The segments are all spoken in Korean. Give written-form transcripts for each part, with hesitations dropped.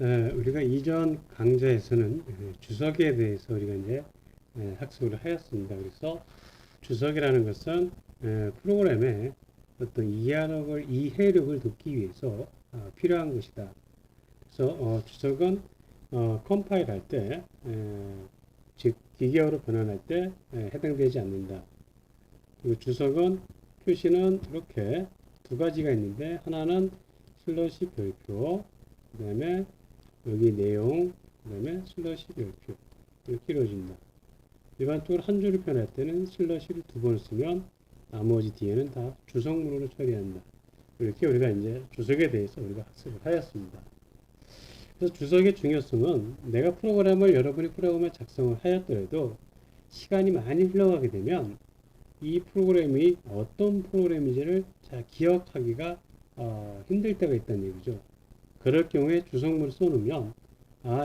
우리가 이전 강좌에서는 주석에 대해서 우리가 이제 학습을 하였습니다. 그래서 주석이라는 것은 프로그램의 어떤 이해력을 돕기 위해서 필요한 것이다. 그래서 주석은 컴파일 할 때, 즉 기계어로 변환할 때 해당되지 않는다. 그리고 주석은 표시는 이렇게 두 가지가 있는데, 하나는 슬러시 별표, 그 다음에 여기 내용, 그 다음에 슬러시 별표 이렇게 이루어진다. 일반적으로 한 줄을 표현할 때는 슬러시를 두 번 쓰면 나머지 뒤에는 다 주석문으로 처리한다. 이렇게 우리가 이제 주석에 대해서 우리가 학습을 하였습니다. 그래서 주석의 중요성은 내가 여러분이 프로그램을 작성을 하였더라도 시간이 많이 흘러가게 되면 이 프로그램이 어떤 프로그램인지를 잘 기억하기가 힘들 때가 있다는 얘기죠. 그럴 경우에 주석문을 써놓으면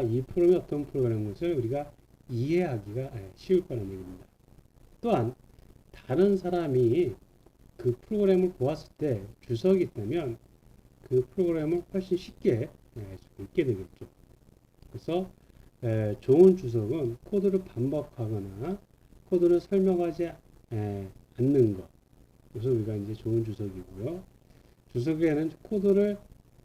이 프로그램이 어떤 프로그램인 것을 우리가 이해하기가 쉬울 거라는 얘기입니다. 또한 다른 사람이 그 프로그램을 보았을 때 주석이 있다면 그 프로그램을 훨씬 쉽게 읽게 되겠죠. 그래서 좋은 주석은 코드를 반복하거나 코드를 설명하지 않는 것. 그래서 우리가 이제 좋은 주석이고요. 주석에는 코드를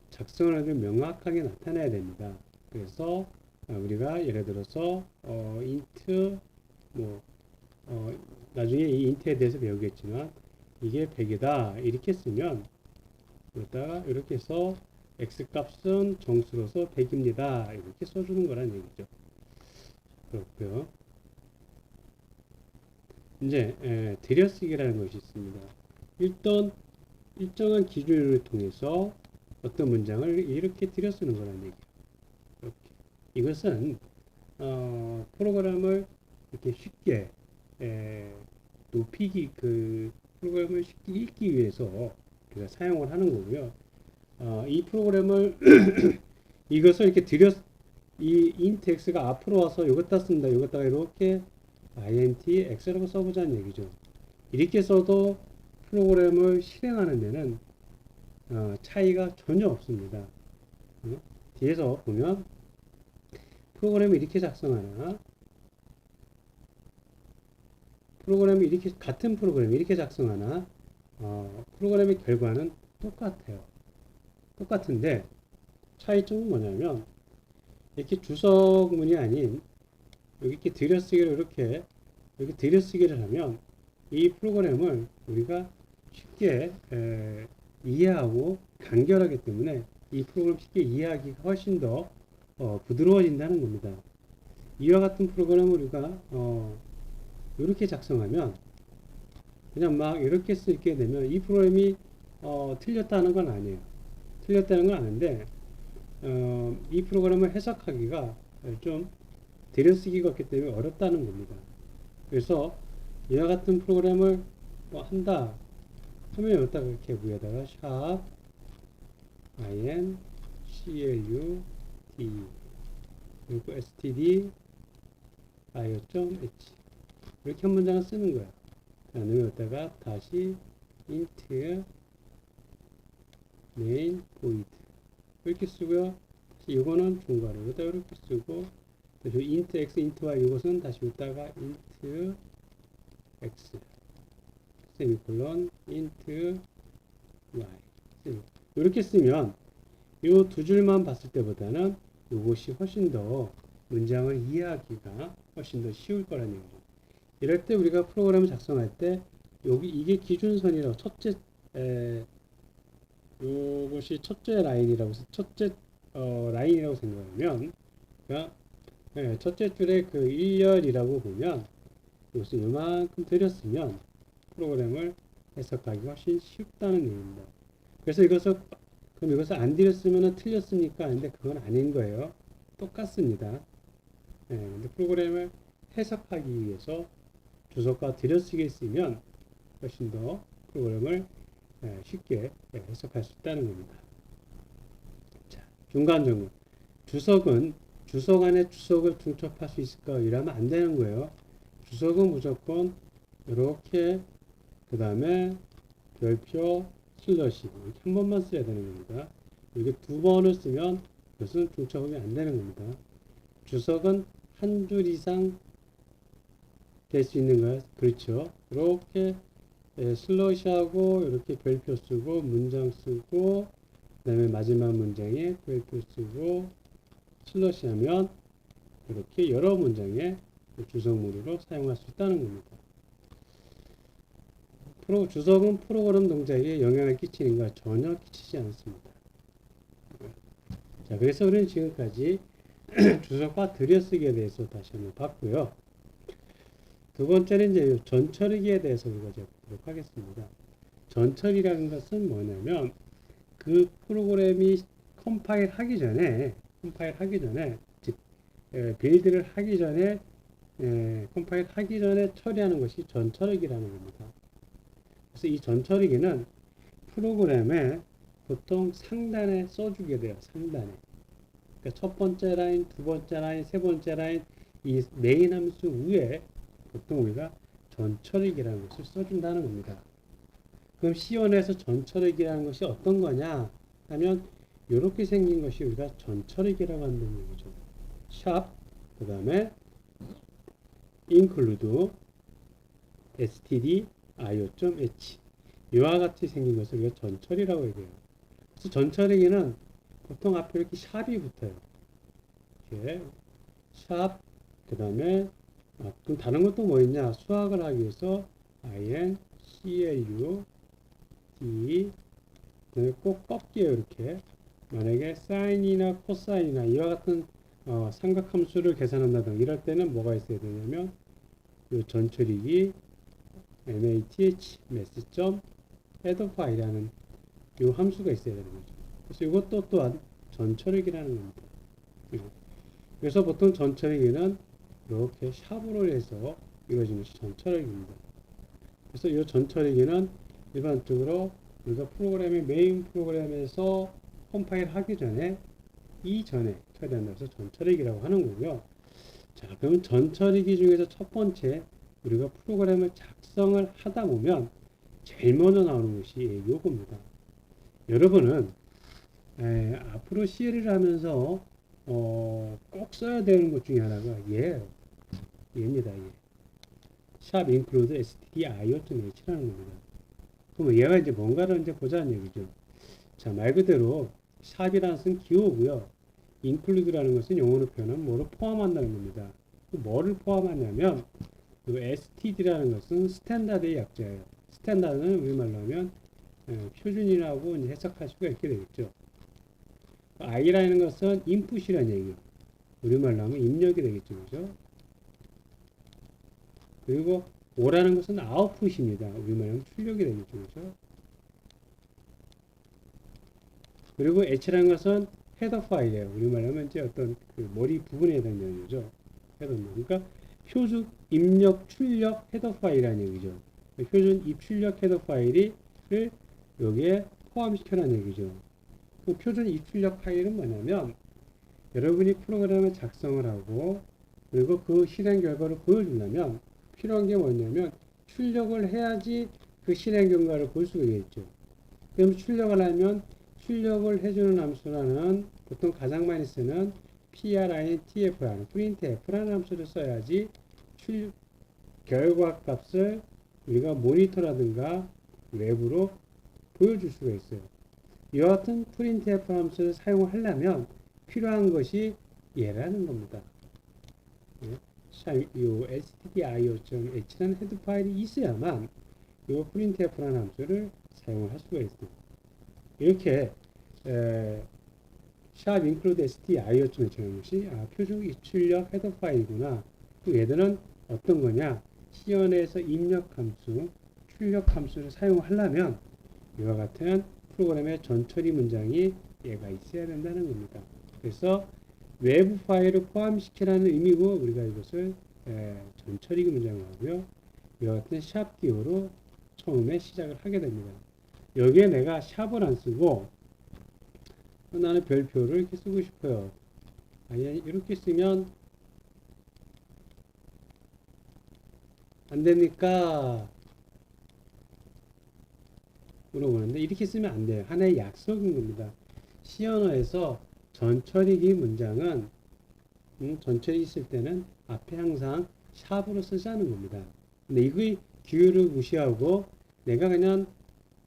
작성을 하면 명확하게 나타내야 됩니다. 그래서 우리가 예를 들어서 int 나중에 이 int에 대해서 배우겠지만 이게 100이다 이렇게 쓰면 여기다가 이렇게 해서 x 값은 정수로서 100입니다 이렇게 써주는 거란 얘기죠. 그렇고요. 이제 들여쓰기라는 것이 있습니다. 일정한 기준을 통해서 어떤 문장을 이렇게 들여쓰는 거란 얘기예요. 이렇게. 이것은 프로그램을 이렇게 쉽게 높이기 프로그램을 쉽게 읽기 위해서 우리가 사용을 하는 거고요. 이 프로그램을 이것을 이렇게 이 int x가 앞으로 와서 이것다 쓴다. 이것다가 이렇게 int x라고 써보자는 얘기죠. 이렇게 써도 프로그램을 실행하는 데는 차이가 전혀 없습니다. 뒤에서 보면 프로그램을 이렇게 작성하나 같은 프로그램이 이렇게 작성하나 프로그램의 결과는 똑같아요. 똑같은데 차이점은 뭐냐면 이렇게 주석문이 아닌 여기 이렇게 들여쓰기를 하면 이 프로그램을 우리가 쉽게 이해하고 간결하기 때문에 이 프로그램 쉽게 이해하기가 훨씬 더 부드러워진다는 겁니다. 이와 같은 프로그램을 우리가 이렇게 작성하면 그냥 막 이렇게 쓰게 되면 이 프로그램이 틀렸다는 건 아니에요. 틀렸다는 건 아는데 이 프로그램을 해석하기가 좀 들여쓰기가 없기 때문에 어렵다는 겁니다. 그래서 이와 같은 프로그램을 한다 하면 여기다가 이렇게 위에다가 샵 inclut 그리고 std io.h 이렇게 한 문장을 쓰는 거예요. 그 다음에 여기다가 다시 int main void 이렇게 쓰고요. 이거는 중괄호 여기다 이렇게 쓰고 int x, int y 이것은 다시 여기다가 int x 세미콜론 int y 이렇게 쓰면 이 두 줄만 봤을 때보다는 이것이 훨씬 더 문장을 이해하기가 훨씬 더 쉬울 거라는 얘기죠. 이럴 때 우리가 프로그램을 작성할 때 이게 기준선이라고 이것이 첫째 라인이라고 해서 라인이라고 생각하면 그러니까 첫째 줄에 그 1열이라고 보면 이것을 이만큼 들였으면 프로그램을 해석하기가 훨씬 쉽다는 얘기입니다. 그래서 그럼 이것을 안 들였으면 틀렸습니까? 근데 그건 아닌 거예요. 똑같습니다. 근데 프로그램을 해석하기 위해서 주석과 들여쓰기 쓰면 훨씬 더 프로그램을 쉽게 해석할 수 있다는 겁니다. 자, 중간 점검. 주석 안에 주석을 중첩할 수 있을까? 이러면 안 되는 거예요. 주석은 무조건 이렇게 그 다음에 별표 슬러시 이렇게 한 번만 써야 되는 겁니다. 이렇게 두 번을 쓰면 그것은 중첩음이 안 되는 겁니다. 주석은 한 줄 이상 될 수 있는 거야. 그렇죠. 이렇게 슬러시하고 이렇게 별표 쓰고 문장 쓰고 그다음에 마지막 문장에 별표 쓰고 슬러시 하면 이렇게 여러 문장에 주석문으로 사용할 수 있다는 겁니다. 주석은 프로그램 동작에 영향을 끼치는가? 전혀 끼치지 않습니다. 자, 그래서 우리는 지금까지 주석과 들여쓰기에 대해서 다시 한번 봤고요. 두 번째는 이제 전처리기에 대해서 우리가 이제 보도록 하겠습니다. 전처리라는 것은 뭐냐면 그 프로그램이 컴파일 하기 전에 즉 빌드를 하기 전에 컴파일 하기 전에 처리하는 것이 전처리기라는 겁니다. 그래서 이 전처리기는 프로그램에 보통 상단에 써주게 돼요. 상단에. 그러니까 첫 번째 라인, 두 번째 라인, 세 번째 라인 이 메인 함수 위에 보통 우리가 전처리기라는 것을 써준다는 겁니다. 그럼 C1에서 전처리기라는 것이 어떤 거냐 하면 이렇게 생긴 것이 우리가 전처리기라고 한다는 얘기죠. 샵, 그 다음에 include std io.h 이와 같이 생긴 것을 우리가 전처리라고 얘기해요. 그래서 전처리기는 보통 앞에 이렇게 샵이 붙어요. 이렇게 샵, 그 다음에 그럼 다른 것도 뭐 있냐? 수학을 하기 위해서 in, clu, d 꼭 꺾기예요. 이렇게 만약에 사인이나 코사인이나 이와 같은 삼각함수를 계산한다든가 이럴 때는 뭐가 있어야 되냐면 이 전처리기 math math.header 파일이라는 이 함수가 있어야 되는 거죠. 그래서 이것도 또한 전처리기라는 겁니다. 그래서 보통 전처리기는 이렇게 샵으로 해서 이루어지는 것이 전처리기입니다. 그래서 이 전처리기는 일반적으로 우리가 프로그램의 메인 프로그램에서 컴파일 하기 전에 이전에 처리한다고 해서 전처리기라고 하는 거고요. 자, 그럼 전처리기 중에서 첫 번째 우리가 프로그램을 작성을 하다 보면 제일 먼저 나오는 것이 요겁니다. 여러분은 앞으로 CL을 하면서 꼭 써야 되는 것 중에 하나가 얘입니다. 얘. 샵 include std io.h라는 겁니다. 그럼 얘가 이제 뭔가를 이제 보자는 얘기죠. 자, 말 그대로 샵이라는 것은 기호고요. include라는 것은 영어로 표현하면 뭐를 포함한다는 겁니다. 뭐를 포함하냐면 그 std라는 것은 스탠다드의 약자예요. 스탠다드는 우리말로 하면 표준이라고 이제 해석할 수가 있게 되겠죠. i라는 것은 input이라는 얘기예요. 우리말로 하면 입력이 되겠죠. 그죠? 그리고 o라는 것은 output입니다. 우리말로 하면 출력이 되겠죠. 그죠? 그리고 h라는 것은 헤더 파일이에요. 우리말로 하면 이제 어떤 그 머리 부분에 대한 얘기죠. 헤더. 그러니까 표준 입력 출력 헤더 파일이라는 얘기죠. 표준 입출력 헤더 파일을 여기에 포함시켜라는 얘기죠. 그 표준 입출력 파일은 뭐냐면 여러분이 프로그램을 작성을 하고 그리고 그 실행 결과를 보여주려면 필요한 게 뭐냐면 출력을 해야지 그 실행 결과를 볼 수가 있겠죠. 그럼 출력을 하면 출력을 해주는 함수라는 보통 가장 많이 쓰는 printf라는 printf라는 함수를 써야지 결과 값을 우리가 모니터라든가 외부로 보여줄 수가 있어요. 이와 같은 printf 함수를 사용하려면 필요한 것이 얘라는 겁니다. 이 stdio.h라는 헤드 파일이 있어야만 이 printf라는 함수를 사용을 할 수가 있습니다. 이렇게 샵 include stdio.h라는 것이 표준 입출력 헤더 파일이구나. 그 얘들은 어떤 거냐? C1에서 입력 함수, 출력 함수를 사용하려면 이와 같은 프로그램의 전처리 문장이 얘가 있어야 된다는 겁니다. 그래서 외부 파일을 포함시키라는 의미고 우리가 이것을 전처리 문장을 하고요. 이와 같은 샵 기호로 처음에 시작을 하게 됩니다. 여기에 내가 샵을 안 쓰고 나는 별표를 이렇게 쓰고 싶어요. 이렇게 쓰면 안 됩니까? 물어보는데 이렇게 쓰면 안 돼요. 하나의 약속인 겁니다. C 언어에서 전처리기 문장은 전처리 있을 때는 앞에 항상 샵으로 쓰자는 겁니다. 근데 이거의 규율을 무시하고 내가 그냥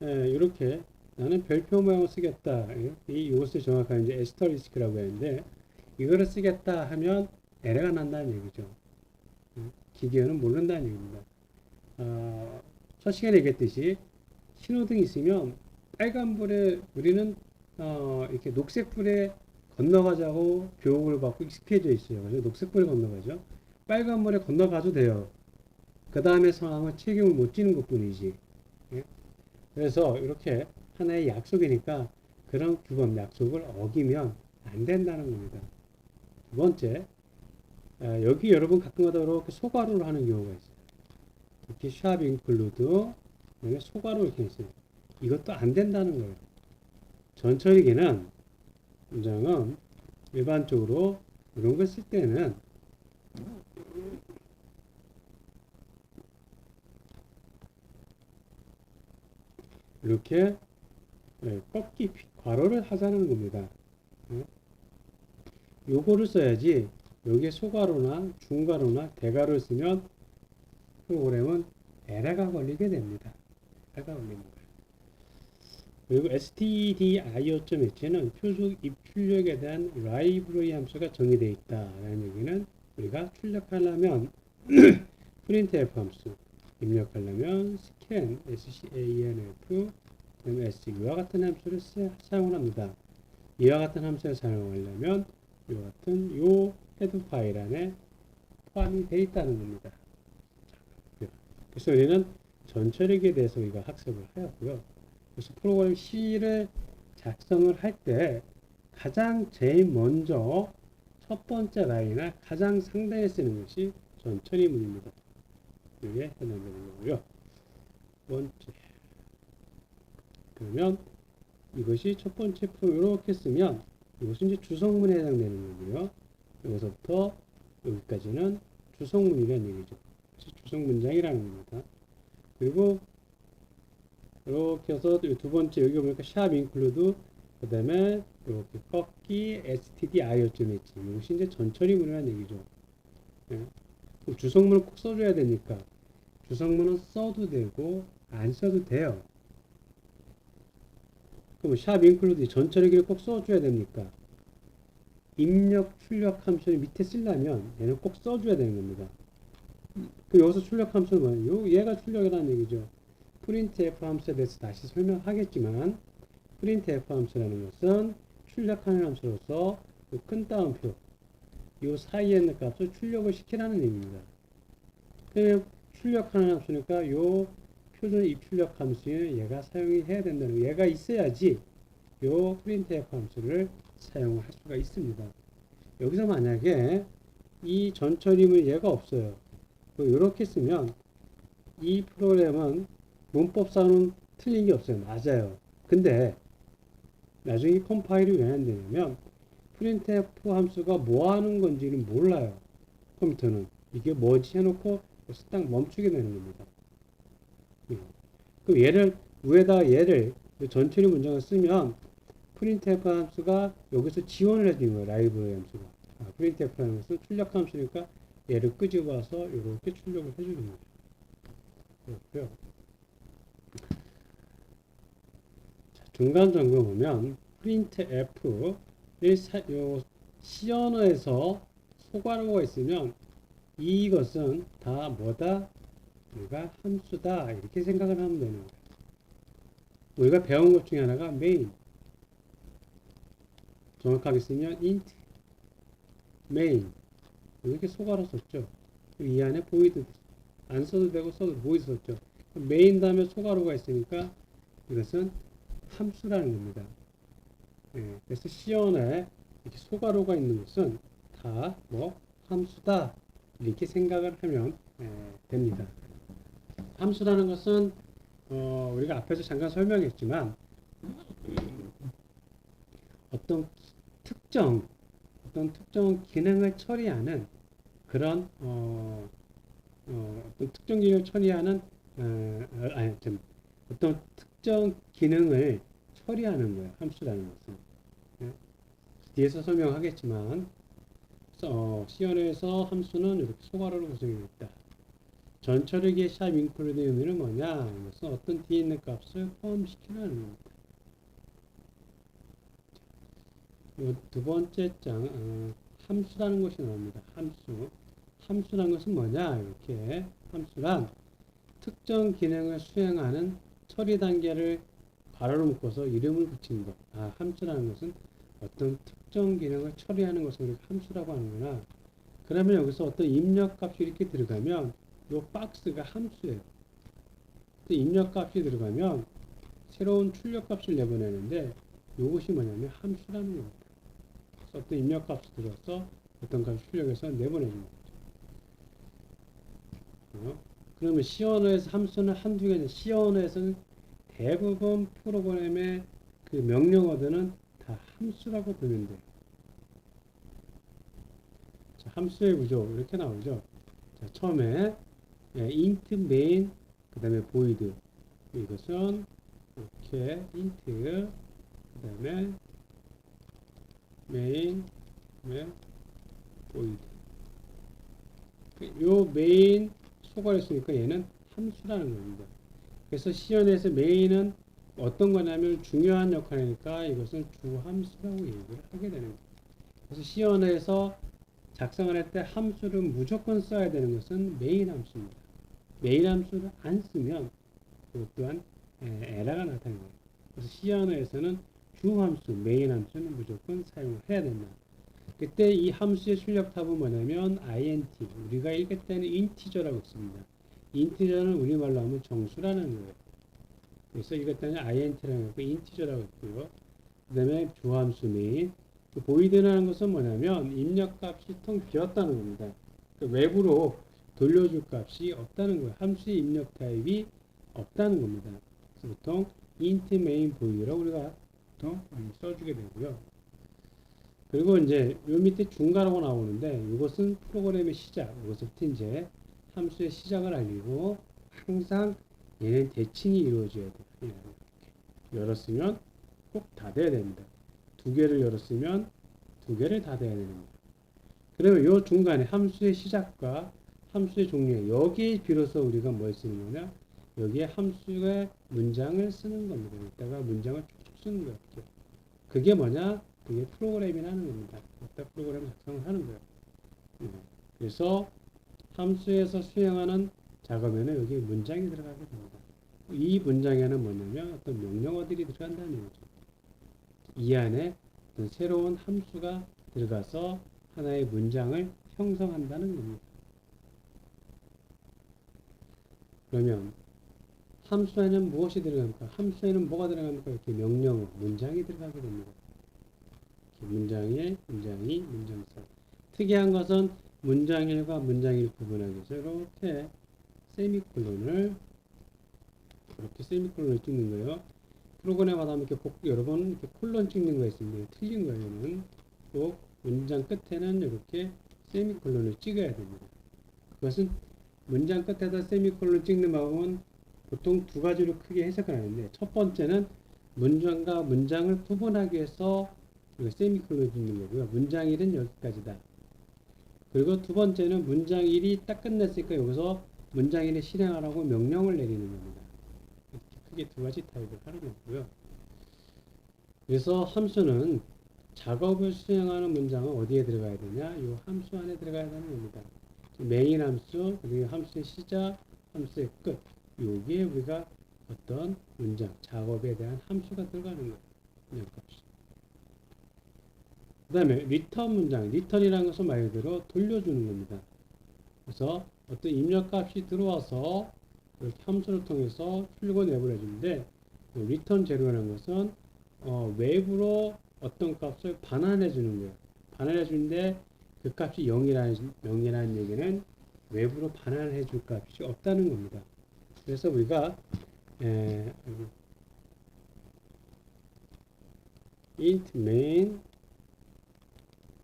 이렇게 나는 별표 모양을 쓰겠다. 이것을 정확하게 이제 에스터리스크라고 하는데 이거를 쓰겠다 하면 에러가 난다는 얘기죠. 기계어는 모른다는 얘기입니다. 첫 시간에 얘기했듯이 신호등이 있으면 빨간불에 우리는 이렇게 녹색불에 건너가자고 교육을 받고 익숙해져 있어요. 그래서 녹색불에 건너가죠. 빨간불에 건너가도 돼요. 그 다음에 상황은 책임을 못 지는 것 뿐이지. 예? 그래서 이렇게 하나의 약속이니까 그런 규범, 약속을 어기면 안 된다는 겁니다. 두 번째, 여기 여러분 가끔가다 이렇게 소괄호를 하는 경우가 있어요. 이렇게 샵 인클루드, 소괄호 이렇게 있어요. 이것도 안 된다는 거예요. 전처리기는 문장은 일반적으로 이런 걸 쓸 때는 이렇게 꺾기 괄호를 하자는 겁니다. 요거를 써야지 여기에 소괄호나 중괄호나 대괄호를 쓰면 프로그램은 에러가 걸리게 됩니다. 에러가 걸리는 거예요. 그리고 stdio.h는 표적 입출력에 대한 라이브러리 함수가 정의되어 있다라는 얘기는 우리가 출력하려면 printf 함수 입력하려면 scan scanf s 이와 같은 함수를 사용을 합니다. 이와 같은 함수를 사용하려면 이와 같은 요 헤드 파일 안에 포함이 되어 있다는 겁니다. 그래서 우리는 전처리기에 대해서 우리가 학습을 하였고요. 그래서 프로그램 C를 작성을 할 때 가장 제일 먼저 첫 번째 라인에 가장 상단에 쓰는 것이 전처리문입니다. 이게 해당되는 거고요. 두 번째. 그러면 이것이 첫 번째 프로 이렇게 쓰면 이것은 이제 주성문에 해당되는 거고요. 여기서부터 여기까지는 주성문이라는 얘기죠. 주성문장이라는 겁니다. 그리고 이렇게 해서 두 번째 여기 보니까 샵 인클루드 그 다음에 이렇게 꺾기 stdio.h 이것이 이제 전처리문이라는 얘기죠. 예. 주성문을 꼭 써줘야 되니까 주성문은 써도 되고 안 써도 돼요. 그럼 샵 인클루드 전처리기를 꼭 써줘야 됩니까? 입력 출력 함수를 밑에 쓰려면 얘는 꼭 써줘야 되는 겁니다. 그 여기서 출력 함수는 뭐예요? 얘가 출력이라는 얘기죠. printf 함수에 대해서 다시 설명하겠지만 printf 함수라는 것은 출력하는 함수로서 큰 따옴표 이 사이에 있는 값을 출력을 시키라는 얘기입니다. 그러면 출력하는 함수니까 이 표준 입출력 함수에 얘가 사용이 해야 된다는 거. 얘가 있어야지 이 printf 함수를 사용할 수가 있습니다. 여기서 만약에 이 전처리문 얘가 없어요. 이렇게 쓰면 이 프로그램은 문법상은 틀린 게 없어요. 맞아요. 근데 나중에 컴파일이 왜 안 되냐면 printf 함수가 뭐 하는 건지는 몰라요. 컴퓨터는. 이게 뭐지 해놓고 딱 멈추게 되는 겁니다. 그럼 얘를 위에다 얘를 전처리 문장을 쓰면 printf 함수가 여기서 지원을 해주는 거예요. 라이브러리 함수가. printf라는 것은 출력 함수니까 얘를 끄집어서 이렇게 출력을 해주는 거죠. 그렇고요. 중간 점검 보면 printf C 언어에서 소괄호가 있으면 이것은 다 뭐다? 우리가 함수다 이렇게 생각을 하면 되는 거예요. 우리가 배운 것 중에 하나가 main 정확하게 쓰면 int main 이렇게 소괄호 썼죠. 이 안에 void 안 써도 되고 써도 void 썼죠. main 다음에 소괄호가 있으니까 이것은 함수라는 겁니다. 그래서 C언어에 이렇게 소괄호가 있는 것은 다 뭐 함수다 이렇게 생각을 하면 됩니다. 함수라는 것은 우리가 앞에서 잠깐 설명했지만 어떤 특정 기능을 처리하는 그런 어떤 특정 기능을 처리하는 어떤 특정 기능을 처리하는 거예요. 함수라는 것은. 뒤에서 설명하겠지만 C 언어에서 함수는 이렇게 소괄호로 구성이 되어 있다. 전처리기의 샵 인클루드의 의미는 뭐냐? 이것은 어떤 뒤에 있는 값을 포함시키라는 겁니다. 두 번째 장 함수라는 것이 나옵니다. 함수라는 것은 뭐냐? 이렇게 함수란 특정 기능을 수행하는 처리 단계를 괄호로 묶어서 이름을 붙인 것. 함수라는 것은 어떤 특정 기능을 처리하는 것을 우리가 함수라고 하는구나. 그러면 여기서 어떤 입력값이 이렇게 들어가면 이 박스가 함수예요. 입력값이 들어가면 새로운 출력값을 내보내는데 이것이 뭐냐면 함수라는 겁니다. 그래서 어떤 입력값이 들어서 어떤 값을 출력해서 내보내는 거죠. 그러면 C 언어에서 함수는 한두 개죠. C 언어에서는 대부분 프로그램의 그 명령어들은 다 함수라고 보면 돼요. 자, 함수의 구조 이렇게 나오죠. 자, 처음에 int main 그 다음에 void 이것은 이렇게 int 그 다음에 main void 요 main 소괄했으니까 얘는 함수라는 겁니다. 그래서 C언에서 main은 어떤 거냐면 중요한 역할이니까 이것은 주함수라고 얘기를 하게 되는 거예요. 그래서 C언에서 작성을 할 때 함수를 무조건 써야 되는 것은 메인 함수입니다. 메인 함수를 안 쓰면 그것 또한 에러가 나타나는 거예요. 그래서 C 언어에서는 주함수, 메인 함수는 무조건 사용을 해야 된다. 그때 이 함수의 출력탑은 뭐냐면 int, 우리가 읽을 때는 인티저라고 씁니다. 인티저는 우리말로 하면 정수라는 거예요. 그래서 이것 때는 int라고 하고 인티저라고 했고요. 그 다음에 주함수 메인, 보이드라는 것은 뭐냐면 입력값이 텅 비었다는 겁니다. 그러니까 외부로 돌려줄 값이 없다는 거예요. 함수의 입력 타입이 없다는 겁니다. 그래서 보통 int main void라고 우리가 보통 써주게 되고요. 그리고 이제 요 밑에 중괄호가 나오는데 이것은 프로그램의 시작, 이것부터 이제 함수의 시작을 알리고 항상 얘는 대칭이 이루어져야 돼요. 열었으면 꼭 닫아야 됩니다. 두 개를 열었으면 두 개를 닫아야 되는 겁니다. 그러면 요 중간에 함수의 시작과 함수의 종류, 여기에 비로소 우리가 뭘 쓰는 거냐? 여기에 함수의 문장을 쓰는 겁니다. 이따가 문장을 쭉쭉 쓰는 거예요. 그게 뭐냐? 그게 프로그램이라는 겁니다. 이따 프로그램 작성을 하는 거예요. 그래서 함수에서 수행하는 작업에는 여기 문장이 들어가게 됩니다. 이 문장에는 뭐냐면 어떤 명령어들이 들어간다는 얘기죠. 이 안에 어떤 새로운 함수가 들어가서 하나의 문장을 형성한다는 겁니다. 그러면 함수에는 무엇이 들어갑니까? 함수에는 뭐가 들어갑니까? 이렇게 명령어, 문장이 들어가게 됩니다. 문장이, 문장사. 특이한 것은 문장 1과 문장 1 구분하기 위해서 이렇게 세미콜론을 찍는 거예요. 프로그램마다 이렇게 여러 번 이렇게 콜론 찍는 거 있습니다. 틀린 거예요. 꼭 문장 끝에는 이렇게 세미콜론을 찍어야 됩니다. 그것은 문장 끝에다 세미콜론 찍는 방법은 보통 두 가지로 크게 해석을 하는데, 첫 번째는 문장과 문장을 구분하기 위해서 세미콜론 찍는 거고요. 문장 1은 여기까지다. 그리고 두 번째는 문장 1이 딱 끝났으니까 여기서 문장 1을 실행하라고 명령을 내리는 겁니다. 이렇게 크게 두 가지 타입을 하는 거고요. 그래서 함수는 작업을 수행하는 문장은 어디에 들어가야 되냐? 이 함수 안에 들어가야 되는 겁니다. 메인 함수, 그리고 함수의 시작, 함수의 끝. 여기에 우리가 어떤 문장, 작업에 대한 함수가 들어가는 거예요. 문장값이. 그 다음에 리턴 문장, 리턴이라는 것은 말 그대로 돌려주는 겁니다. 그래서 어떤 입력값이 들어와서 이렇게 함수를 통해서 출력을 내보내주는데, 리턴 제로라는 것은 외부로 어떤 값을 반환해 주는 거예요. 반환해 주는데 그 값이 0이라는 얘기는 외부로 반환해 줄 값이 없다는 겁니다. 그래서 우리가 int main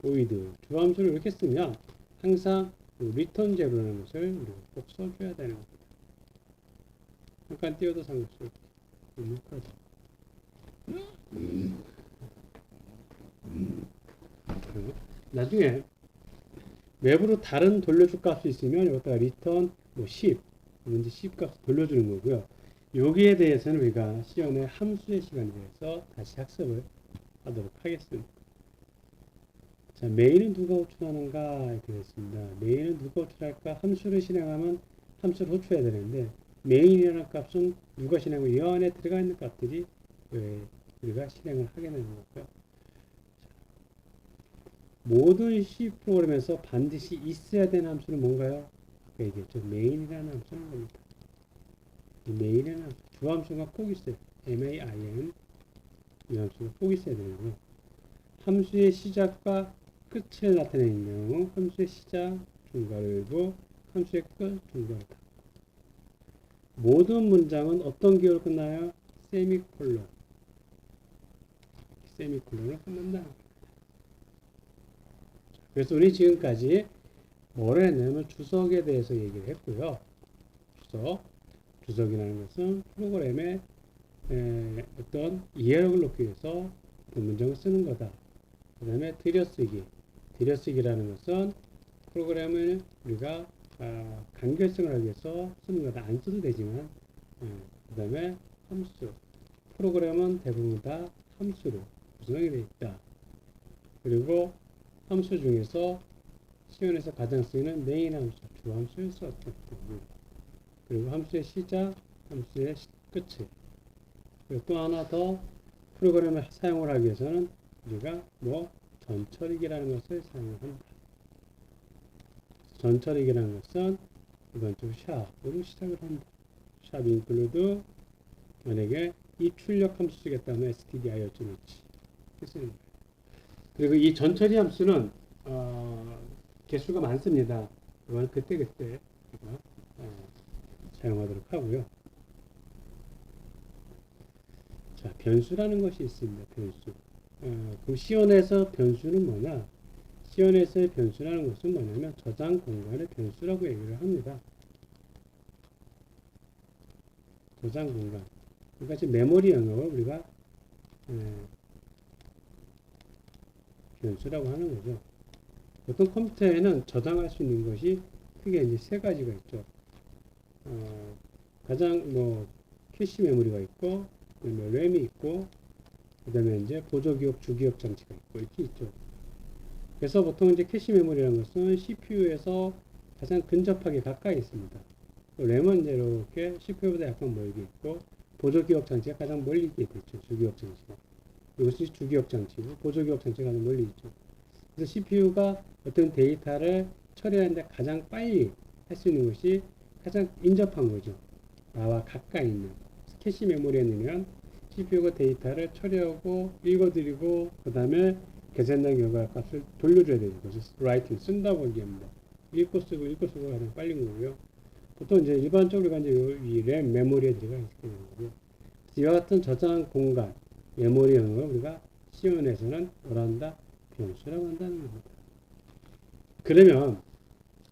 void 주함수를 이렇게 쓰면 항상 return zero라는 것을 우리가 꼭 써줘야 되는 겁니다. 잠깐 띄워도 상관없어요. 나중에 외부로 다른 돌려줄 값이 있으면 여기다가 return 뭐 10, 이제 10 값 돌려주는 거고요. 여기에 대해서는 우리가 시험의 함수의 시간에 대해서 다시 학습을 하도록 하겠습니다. 자, 메인은 누가 호출하는가 이렇게 됐습니다. 메인은 누가 호출할까? 함수를 실행하면 함수를 호출해야 되는데 메인이라는 값은 누가 실행하고 이 안에 들어가 있는 값들이 우리가 실행을 하게 되는 거고요. 모든 C 프로그램에서 반드시 있어야 되는 함수는 뭔가요? 아까 얘기했죠. 메인이라는 함수는 겁니다. 이 메인이라는 함수, 주함수가 꼭 있어요. main 이 함수가 꼭 있어야 되고요. 함수의 시작과 끝을 나타내는 경우 함수의 시작, 중괄호 열고 함수의 끝, 중괄호 닫고. 모든 문장은 어떤 기호로 끝나요? 세미콜론. 세미콜론으로 끝난다. 그래서 우리 지금까지 뭐를 했냐면 주석에 대해서 얘기를 했고요. 주석이라는 것은 프로그램의 어떤 이해력을 높이기 위해서 어떤 문장을 쓰는 거다. 그 다음에 들여쓰기라는 것은 프로그램을 우리가 간결성을 하기 위해서 쓰는 거다. 안 써도 되지만 그 다음에 함수. 프로그램은 대부분 다 함수로 구성이 되어 있다. 그리고 함수 중에서 시연에서 가장 쓰이는 메인 함수, 주함수를 썼기 때문에 그리고 함수의 시작, 함수의 끝을 그리고 또 하나 더 프로그램을 사용을 하기 위해서는 우리가 뭐 전처리기라는 것을 사용을 한다. 전처리기라는 것은 이번 주 샵으로 시작을 한다. 샵 include 만약에 이 출력 함수 쓰겠다면 stdio 넣지. 쓰는 거예요. 그리고 이 전처리 함수는 개수가 많습니다. 이건 그때그때 사용하도록 하고요. 자, 변수라는 것이 있습니다. 변수. 그럼 시연에서 변수는 뭐냐? 시연에서의 변수라는 것은 뭐냐면 저장 공간의 변수라고 얘기를 합니다. 저장 공간. 그러니까 지금 메모리 영역을 우리가 변수라고 하는 거죠. 보통 컴퓨터에는 저장할 수 있는 것이 크게 이제 세 가지가 있죠. 가장 캐시 메모리가 있고, 램이 있고, 그 다음에 이제 보조기억, 주기억 장치가 있고, 이렇게 있죠. 그래서 보통 이제 캐시 메모리라는 것은 CPU에서 가장 근접하게 가까이 있습니다. 램은 이렇게 CPU보다 약간 멀게 있고, 보조기억 장치가 가장 멀리 있게 있죠. 주기억 장치가. 이것이 주기억 장치고, 보조기억 장치가 가장 멀리 있죠. 그래서 CPU가 어떤 데이터를 처리하는데 가장 빨리 할 수 있는 것이 가장 인접한 거죠. 나와 가까이 있는. 캐시 메모리에 넣으면 CPU가 데이터를 처리하고 읽어드리고 그 다음에 계산된 결과 값을 돌려줘야 되는 거죠. writing 쓴다고 얘기합니다. 읽고 쓰고 가장 빠른 거고요. 보통 이제 일반적으로 이제 이 램 메모리에 들어가 있게 되는 거고요. 이와 같은 저장 공간 메모리 영역을 우리가 시연에서는 뭐라 한다? 변수라고 한다는 겁니다. 그러면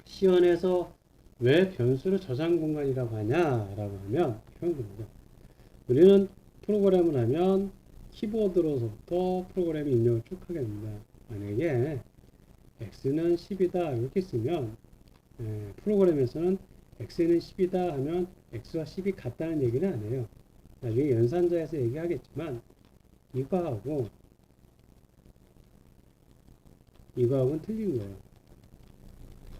시연에서 왜 변수를 저장 공간이라고 하냐라고 하면 이런 겁니다. 우리는 프로그램을 하면 키보드로서부터 프로그램 입력을 쭉 하게 됩니다. 만약에 x는 10이다 이렇게 쓰면 프로그램에서는 x는 10이다 하면 x와 10이 같다는 얘기는 안 해요. 나중에 연산자에서 얘기하겠지만 이거하고는 틀린 거예요.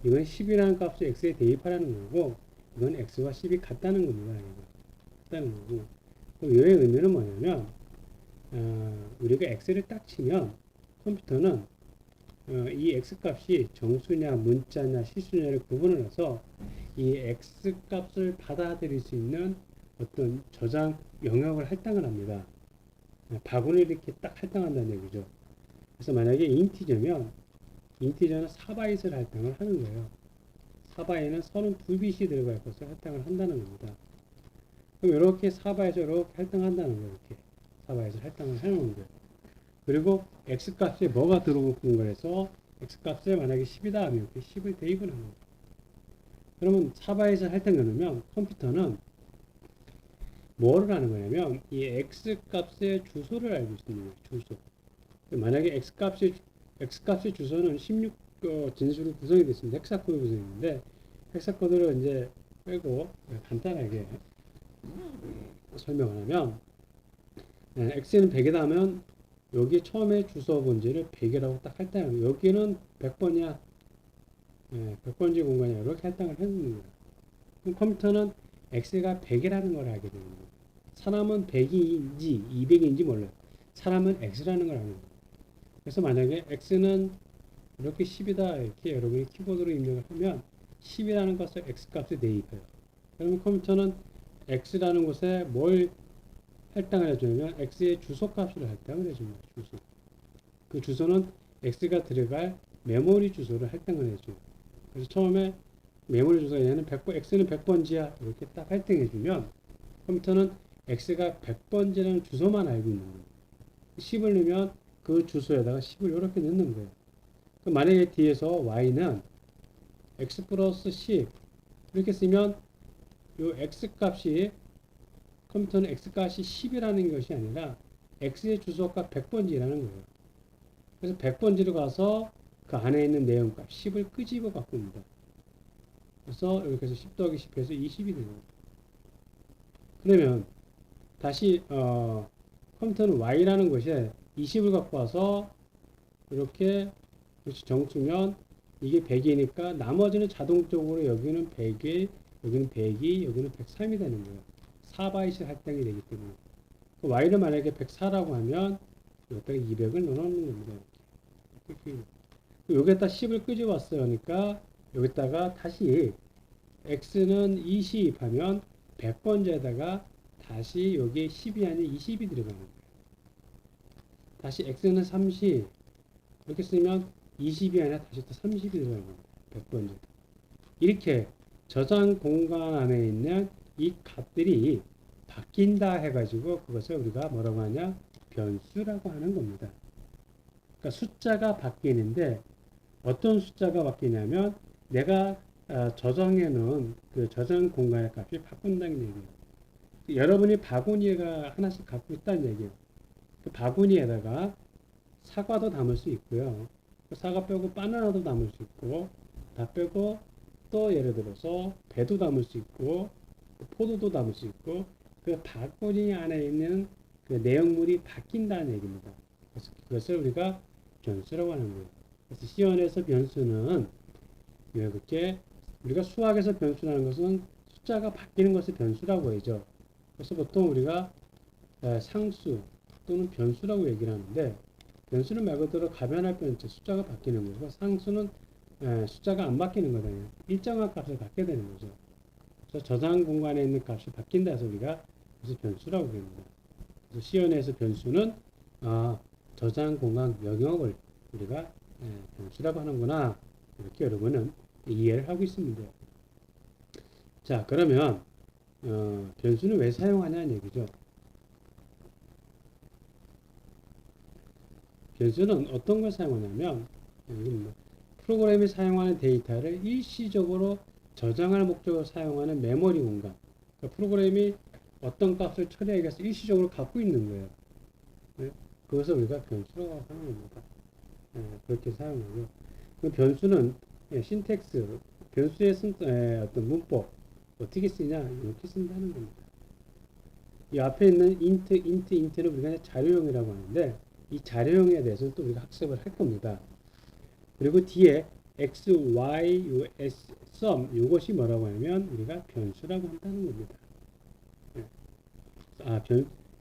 이건 10이라는 값을 x에 대입하라는 거고 이건 x와 10이 같다는 겁니다. 같다는 거고 그럼 이의 의미는 뭐냐면 우리가 x를 딱 치면 컴퓨터는 이 x값이 정수냐 문자냐 실수냐를 구분을 해서 이 x값을 받아들일 수 있는 어떤 저장 영역을 할당을 합니다. 바구니를 이렇게 딱 할당한다는 얘기죠. 그래서 만약에 인티저면 인티저는 4바이트를 할당을 하는 거예요. 4바이트는 32bit이 들어갈 것을 할당을 한다는 겁니다. 그럼 이렇게 4바이트를 이렇게 할당한다는 거예요. 이렇게 4바이트를 할당을 해놓은 거예요. 그리고 x값에 뭐가 들어오는 거라서 x값에 만약에 10이다 하면 이렇게 10을 대입을 하는 거예요. 그러면 4바이트를 할당해 놓으면 컴퓨터는 뭐를 하는 거냐면 이 x값의 주소를 알고 있는 거예요. 주소. 만약에 x값이 x 값의 주소는 16 진수로 구성이 되어 있습니다. 헥사코드로 구성했는데 헥사코드를 이제 빼고 간단하게 설명을 하면 x는 100이다 하면 여기 처음에 주소 번지를 100이라고 딱 할당하면 여기는 100번이야. 100번지 공간이야. 이렇게 할당을 해주는 거야. 그럼 컴퓨터는 x가 100이라는 걸 알게 되는 거야. 사람은 100인지 200인지 몰라요. 사람은 x라는 걸 아는 거야. 그래서 만약에 x는 이렇게 10이다 이렇게 여러분이 키보드로 입력을 하면 10이라는 것을 x값에 대입해요. 그러면 컴퓨터는 x라는 곳에 뭘 할당을 해주냐면 x의 주소값을 할당을 해줍니다. 주소. 그 주소는 x가 들어갈 메모리 주소를 할당을 해줘요. 그래서 처음에 메모리 주소가 얘는 100번, x는 100번지야 이렇게 딱 할당해주면 컴퓨터는 x가 100번지라는 주소만 알고 있는 거예요. 10을 넣으면 그 주소에다가 10을 이렇게 넣는 거예요. 만약에 뒤에서 y는 x 플러스 10 이렇게 쓰면 이 x값이 컴퓨터는 x값이 10이라는 것이 아니라 x의 주소값 100번지라는 거예요. 그래서 100번지로 가서 그 안에 있는 내용값 10을 끄집어 갖고 옵니다. 그래서 이렇게 해서 10 더하기 10 해서 20이 되는 거예요. 그러면 다시 컴퓨터는 y라는 것에 20을 갖고 와서 이렇게 정수면 이게 100이니까 나머지는 자동적으로 여기는 100일, 여기는 102, 여기는 103이 되는 거예요. 4바이트 할당이 되기 때문에. y를 만약에 104라고 하면 여기다가 200을 넣어놓는 겁니다. 여기에다 10을 끄집어왔어요. 그러니까 여기다가 다시 x는 20 하면 100번째에다가 다시 여기에 10이 아닌 20이 들어가는 거예요. 다시 x는 30 이렇게 쓰면 20이 아니라 다시 또 30이 들어가는 겁니다. 100번째. 이렇게 저장 공간 안에 있는 이 값들이 바뀐다 해가지고 그것을 우리가 뭐라고 하냐? 변수라고 하는 겁니다. 그러니까 숫자가 바뀌는데 어떤 숫자가 바뀌냐면 내가 저장해놓은 그 저장 공간의 값이 바꾼다는 얘기예요. 여러분이 바구니가 하나씩 갖고 있다는 얘기예요. 그 바구니에다가 사과도 담을 수 있고요. 사과 빼고 바나나도 담을 수 있고 다 빼고 또 예를 들어서 배도 담을 수 있고 포도도 담을 수 있고 그 바구니 안에 있는 그 내용물이 바뀐다는 얘기입니다. 그래서 그것을 우리가 변수라고 하는 거예요. 그래서 시연에서 변수는 이렇게 우리가 수학에서 변수라는 것은 숫자가 바뀌는 것을 변수라고 하죠. 그래서 보통 우리가 상수 또는 변수라고 얘기를 하는데 변수는 말 그대로 가변할 변체 숫자가 바뀌는 거고 상수는 숫자가 안 바뀌는 거잖아요. 일정한 값을 갖게 되는 거죠. 그래서 저장 공간에 있는 값이 바뀐다 해서 우리가 그래서 변수라고 합니다. 그래서 시연에서 변수는 저장 공간 영역을 우리가 변수라고 하는구나 이렇게 여러분은 이해를 하고 있습니다. 자 그러면 변수는 왜 사용하냐는 얘기죠. 변수는 어떤 걸 사용하냐면 프로그램이 사용하는 데이터를 일시적으로 저장할 목적으로 사용하는 메모리 공간. 그러니까 프로그램이 어떤 값을 처리하기 위해서 일시적으로 갖고 있는 거예요. 네? 그것을 우리가 변수라고 하는 겁니다. 그렇게 사용하고요. 그 변수는 신텍스, 변수의 어떤 문법 어떻게 쓰냐 이렇게 쓴다는 겁니다. 이 앞에 있는 int는 우리가 자료형이라고 하는데 이 자료형에 대해서는 또 우리가 학습을 할 겁니다. 그리고 뒤에 x, y, s, sum 이것이 뭐라고 하면 우리가 변수라고 한다는 겁니다.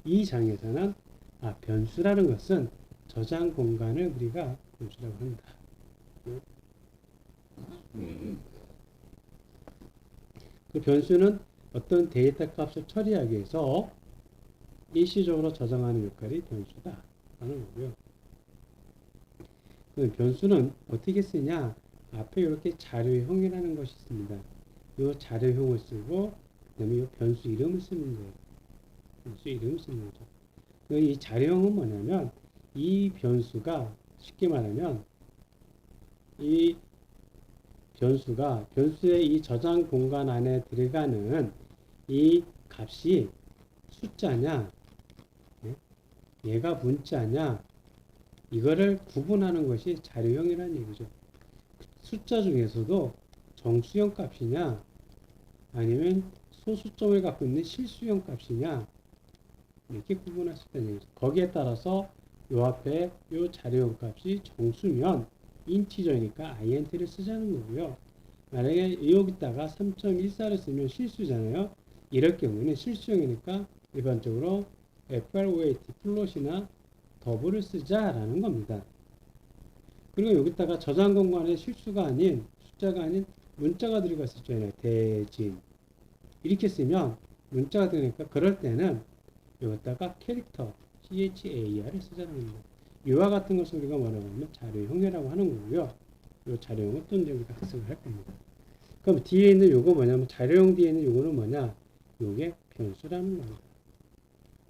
이 장에서는 변수라는 것은 저장 공간을 우리가 변수라고 한다. 그 변수는 어떤 데이터 값을 처리하기 위해서 일시적으로 저장하는 역할이 변수다 하는 거고요. 그 변수는 어떻게 쓰냐? 앞에 이렇게 자료형이라는 것이 있습니다. 이 자료형을 쓰고 그다음에 이 변수 이름을 쓰는 거예요. 변수 이름을 쓰는 거죠. 이 자료형은 뭐냐면 이 변수가 쉽게 말하면 이 변수가 변수의 이 저장 공간 안에 들어가는 이 값이 숫자냐, 얘가 문자냐, 이거를 구분하는 것이 자료형이라는 얘기죠. 숫자 중에서도 정수형 값이냐 아니면 소수점을 갖고 있는 실수형 값이냐 이렇게 구분할 수 있다는 얘기죠. 거기에 따라서 요 앞에 요 자료형 값이 정수면 인티저니까 int를 쓰자는 거고요. 만약에 여기다가 3.14를 쓰면 실수잖아요. 이럴 경우는 실수형이니까 일반적으로 FROAT 플롯이나 더블을 쓰자라는 겁니다. 그리고 여기다가 저장 공간에 실수가 아닌 숫자가 아닌 문자가 들어갔을 잖아요. 대진 이렇게 쓰면 문자가 들어가니까 그럴 때는 여기다가 캐릭터 CHAR을 쓰자는 겁니다. 이와 같은 것을 우리가 뭐라고 하면 자료형이라고 하는 거고요. 이 자료형은 또 이제 우리가 학습을 할 겁니다. 그럼 뒤에 있는 요거 뭐냐면 자료형 뒤에 있는 요거는 뭐냐? 요게 변수라는 겁니다.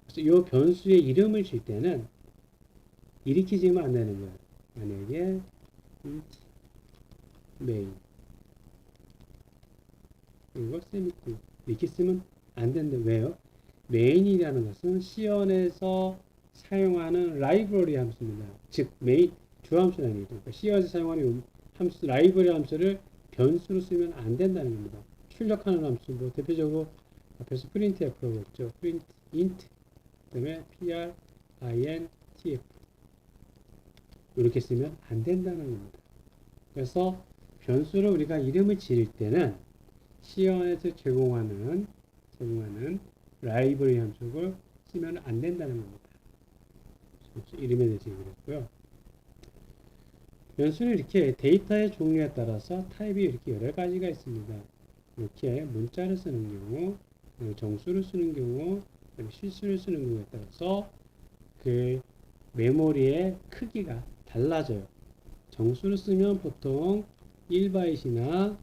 그래서 요 변수의 이름을 줄 때는 이렇게 지으면 안 되는 거예요. 만약에 main 이거 세미콜 이렇게 쓰면 안 된다. 왜요? main이라는 것은 C원에서 사용하는 라이브러리 함수입니다. 즉 main 주함수라는 얘기죠. 그러니까 C원에서 사용하는 함수 라이브러리 함수를 변수로 쓰면 안 된다는 겁니다. 출력하는 함수 뭐 대표적으로 앞에서 printf라고 했죠. print int 그다음에 printf 이렇게 쓰면 안 된다는 겁니다. 그래서 변수를 우리가 이름을 지을 때는 C원에서 제공하는 라이브러리 함수를 쓰면 안 된다는 겁니다. 이름에 대해서 얘기를 했고요. 변수는 이렇게 데이터의 종류에 따라서 타입이 이렇게 여러 가지가 있습니다. 이렇게 문자를 쓰는 경우, 정수를 쓰는 경우, 실수를 쓰는 경우에 따라서 그 메모리의 크기가 달라져요. 정수를 쓰면 보통 1바이트나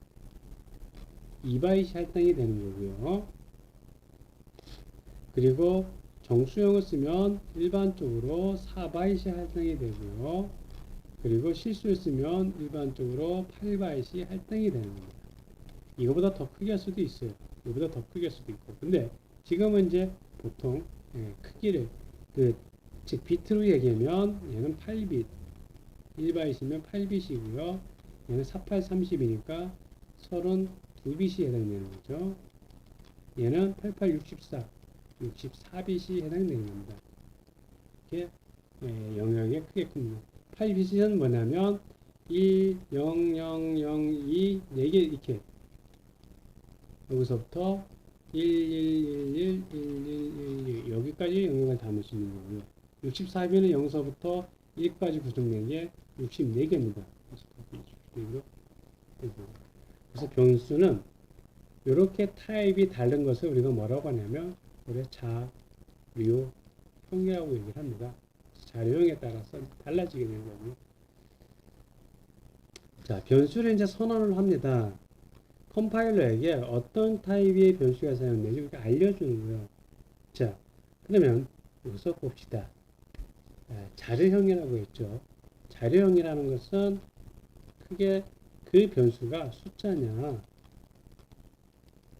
2바이트 할당이 되는 거고요. 그리고 정수형을 쓰면 일반적으로 4바이트 할당이 되고요. 그리고 실수를 쓰면 일반적으로 8바이트 할당이 되는 겁니다. 이거보다 더 크게 할 수도 있어요. 이거보다 더 크게 할 수도 있고. 근데 지금은 이제 보통 크기를 즉 비트로 얘기하면 얘는 8빗 1바이트면 8빗이고요. 얘는 4830이니까 32빗이 해당되는 거죠. 얘는 8864 64빗이 해당되는 겁니다. 이렇게 영역이 크게 큽니다. 8빗은 뭐냐면 1, 0, 0, 0, 2, 4개 이렇게 여기서부터 1, 1, 1, 1, 1, 1, 1, 1 여기까지 영역을 담을 수 있는 거고요. 64비는 0서부터 1까지 구성된 게 64개입니다. 그래서 변수는 이렇게 타입이 다른 것을 우리가 뭐라고 하냐면 우리 자료형이라고 얘기를 합니다. 자료형에 따라서 달라지게 되는 거고요. 자, 변수를 이제 선언을 합니다. 컴파일러에게 어떤 타입의 변수가 사용되는지 이렇게 알려주는 거예요. 자, 그러면 여기서 봅시다. 자료형이라고 했죠. 자료형이라는 것은 크게 그 변수가 숫자냐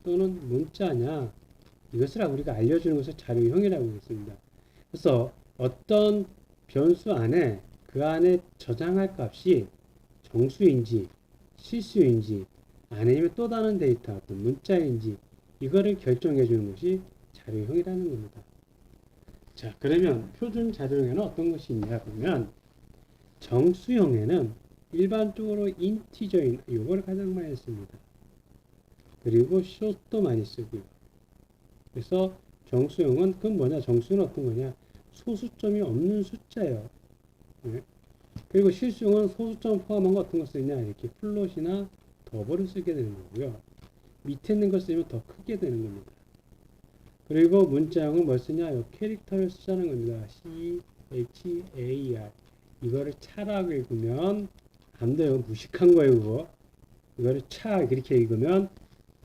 또는 문자냐 이것을 우리가 알려주는 것을 자료형이라고 했습니다. 그래서 어떤 변수 안에 그 안에 저장할 값이 정수인지 실수인지 아니면 또 다른 데이터 어떤 문자인지 이거를 결정해 주는 것이 자료형이라는 겁니다. 자, 그러면 표준 자료형에는 어떤 것이 있냐 보면 정수형에는 일반적으로 인티저인 이걸 가장 많이 씁니다. 그리고 숏도 많이 쓰고요. 그래서 정수형은 그건 뭐냐? 정수는 어떤 거냐? 소수점이 없는 숫자예요. 네. 그리고 실수형은 소수점 포함한 거 어떤 거 쓰냐? 이렇게 플롯이나 더블을 쓰게 되는 거고요. 밑에 있는 걸 쓰면 더 크게 되는 겁니다. 그리고 문자형은 뭘 쓰냐? 이 캐릭터를 쓰자는 겁니다. CHAR 이거를 차라고 읽으면 안 돼요. 무식한 거예요, 그거. 이거를 차 그렇게 읽으면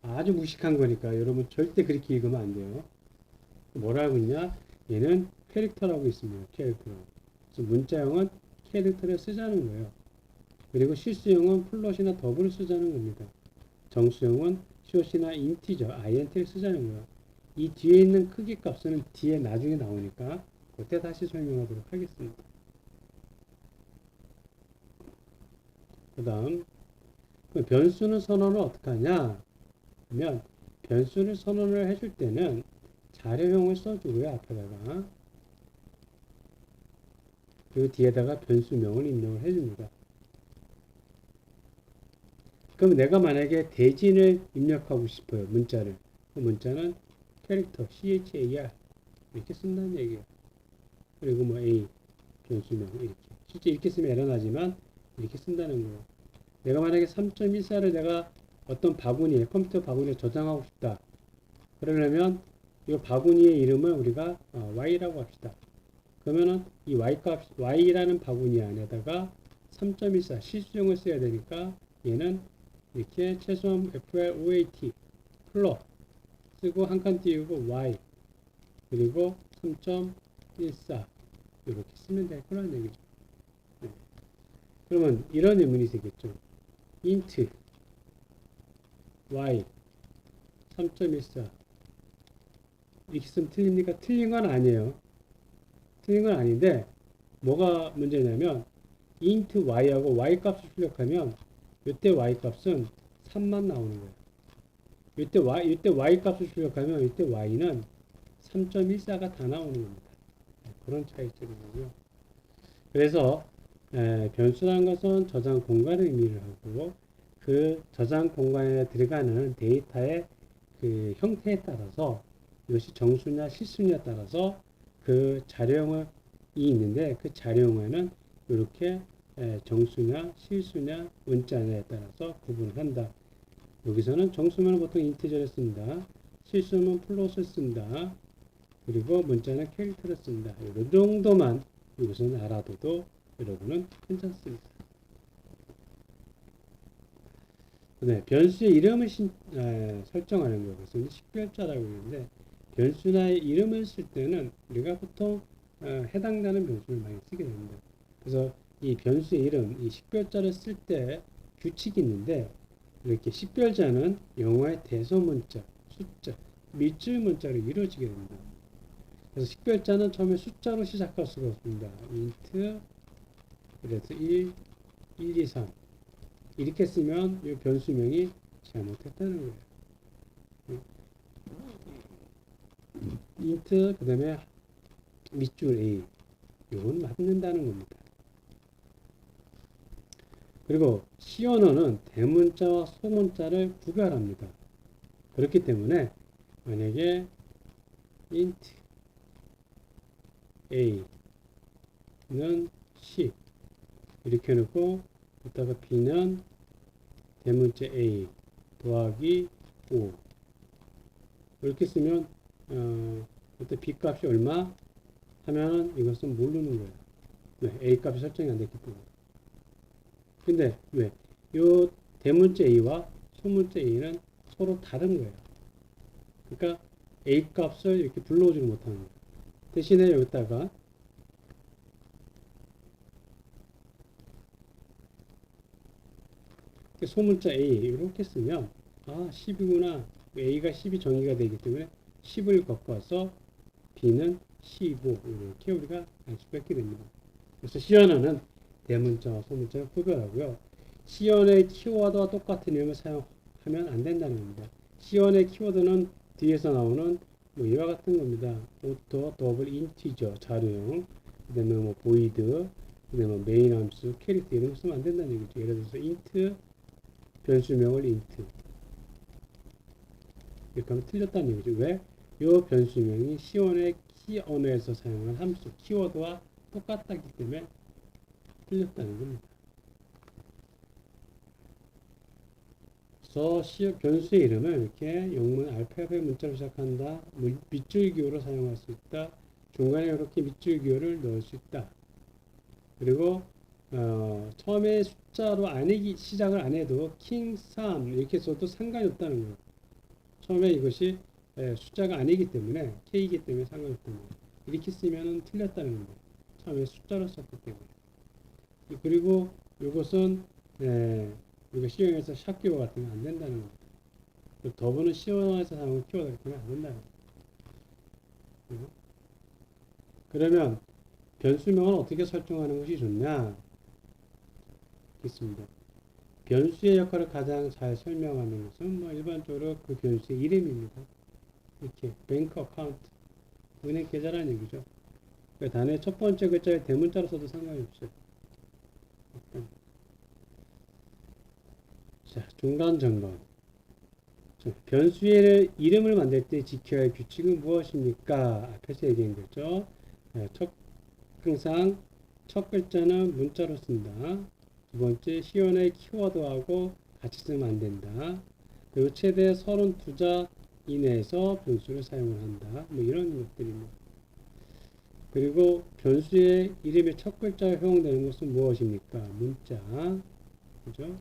아주 무식한 거니까 여러분 절대 그렇게 읽으면 안 돼요. 뭐라고 있냐? 얘는 캐릭터라고 있습니다. 캐릭터. 그래서 문자형은 캐릭터를 쓰자는 거예요. 그리고 실수형은 플롯이나 더블을 쓰자는 겁니다. 정수형은 숏이나 인티저, int를 쓰자는 거예요. 이 뒤에 있는 크기 값은 뒤에 나중에 나오니까 그때 다시 설명하도록 하겠습니다. 그 다음 변수는 선언을 어떻게 하냐 하면 변수를 선언을 해줄 때는 자료형을 써주고요. 앞에다가 그리고 뒤에다가 변수명을 입력을 해줍니다. 그럼 내가 만약에 대진을 입력하고 싶어요. 문자를. 그 문자는 캐릭터 char 이렇게 쓴다는 얘기예요. 그리고 뭐 a 변수명 이렇게 실제 이렇게 쓰면 에러 나지만 이렇게 쓴다는 거예요. 내가 만약에 3.14를 내가 어떤 바구니에 컴퓨터 바구니에 저장하고 싶다. 그러려면 이 바구니의 이름을 우리가 y라고 합시다. 그러면은 이 y라는 바구니 안에다가 3.14 실수령을 써야 되니까 얘는 이렇게 최소한 FLOAT 플러 쓰고 한 칸 띄우고 y 그리고 3.14 이렇게 쓰면 될 거라는 얘기죠. 네. 그러면 이런 의문이 되겠죠. int y 3.14 이렇게 쓰면 틀립니까? 틀린 건 아니에요. 틀린 건 아닌데 뭐가 문제냐면 int y하고 y 값을 출력하면 이때 y 값은 3만 나오는 거예요. 이때 y 값을 출력하면 이때 y는 3.14가 다 나오는 겁니다. 그런 차이점이고요. 그래서 변수라는 것은 저장 공간을 의미를 하고 그 저장 공간에 들어가는 데이터의 그 형태에 따라서 이것이 정수냐 실수냐에 따라서 그 자료형이 있는데 그 자료형에는 이렇게 정수냐 실수냐 문자냐에 따라서 구분을 한다. 여기서는 정수면 보통 인티저를 씁니다. 실수면 플롯을 쓴다. 그리고 문자는 캐릭터를 쓴다. 이 정도만 이것은 알아둬도 여러분은 괜찮습니다. 네, 변수의 이름을 설정하는 것, 그것은 식별자라고 하는데 변수나의 이름을 쓸 때는 우리가 보통 해당되는 변수를 많이 쓰게 됩니다. 그래서 이 변수의 이름, 이 식별자를 쓸 때 규칙이 있는데 이렇게 식별자는 영어의 대소문자, 숫자, 밑줄 문자로 이루어지게 됩니다. 그래서 식별자는 처음에 숫자로 시작할 수가 없습니다. int 그래서 1, 2, 3 이렇게 쓰면 이 변수명이 잘못했다는 거예요. int 그 다음에 밑줄 a 이건 맞는다는 겁니다. 그리고 C 언어는 대문자와 소문자를 구별합니다. 그렇기 때문에 만약에 int a는 10 이렇게 해놓고 이따가 b는 대문자 a 더하기 5 이렇게 쓰면 그때 b 값이 얼마 하면은 이것은 모르는 거예요. 왜? a 값이 설정이 안 됐기 때문에. 근데 왜? 요 대문자 a와 소문자 a는 서로 다른 거예요. 그러니까 a 값을 이렇게 불러오지를 못하는 거예요. 대신에 여기다가 소문자 a 이렇게 쓰면 10이구나. a가 10이 정의가 되기 때문에 10을 꺾어서 b는 15 이렇게 우리가 알 수가 있게 됩니다. 그래서 시언어는 대문자와 소문자를 구별하고요. 시언의 키워드와 같은 내용을 사용하면 안 된다는 겁니다. 시언의 키워드는 뒤에서 나오는 뭐 이와 같은 겁니다. 오토, 더블, 인티저, 자료형, 그 다음에 뭐 보이드, 그 다음에 뭐 메인 함수, 캐릭터 이런 거 쓰면 안 된다는 얘기죠. 예를 들어서 int, 변수명을 int 이렇게 하면 틀렸다는 얘기죠. 왜? 이 변수명이 시원의 키 언어에서 사용한 함수, 키워드와 똑같다기 때문에 틀렸다는 겁니다. 그래서 변수의 이름을 이렇게 영문 알파벳 문자로 시작한다. 밑줄 기호로 사용할 수 있다. 중간에 이렇게 밑줄 기호를 넣을 수 있다. 그리고 처음에 숫자로 시작을 안 해도 king 3 이렇게 써도 상관이 없다는 거예요. 처음에 이것이 숫자가 아니기 때문에 k이기 때문에 상관이 없다는 거예요. 이렇게 쓰면 틀렸다는 거예요. 처음에 숫자로 썼기 때문에. 그리고 이것은 우리가 C형에서 샵 키워드 같은 건 안 된다는 겁니다. 더블은 C형에서 사용하는 키워드 같은 건 안 된다는 거예요. 그러면 변수명은 어떻게 설정하는 것이 좋냐? 있습니다. 변수의 역할을 가장 잘 설명하는 것은 뭐 일반적으로 그 변수의 이름입니다. 이렇게 뱅크 어카운트, 은행 계좌라는 얘기죠. 그 단어의 첫 번째 글자에 대문자로 써도 상관이 없어요. 자, 중간 점검. 변수의 이름을 만들 때 지켜야 할 규칙은 무엇입니까? 앞에서 얘기한 거죠. 항상 첫 글자는 문자로 쓴다. 두 번째, 시연의 키워드하고 같이 쓰면 안 된다. 그리고 최대 32자 이내에서 변수를 사용을 한다. 뭐 이런 것들입니다. 그리고 변수의 이름의 첫 글자가 효용되는 것은 무엇입니까? 문자. 그죠?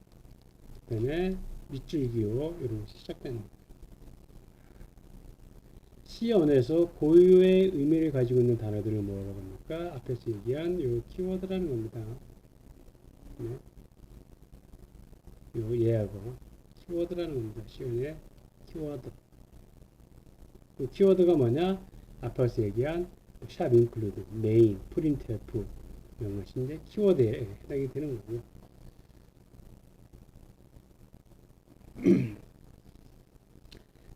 그 다음에 밑줄기호 이런 것이 시작되는 거예요. 시연에서 고유의 의미를 가지고 있는 단어들을 뭐라고 합니까? 앞에서 얘기한 요 키워드라는 겁니다. 네. 요 얘하고 키워드라는 겁니다. 시연의 키워드. 그 키워드가 뭐냐? 앞에서 얘기한 샵 인클루드, 메인, 프린트F 이런 것인데 키워드에 해당이 되는 거고요.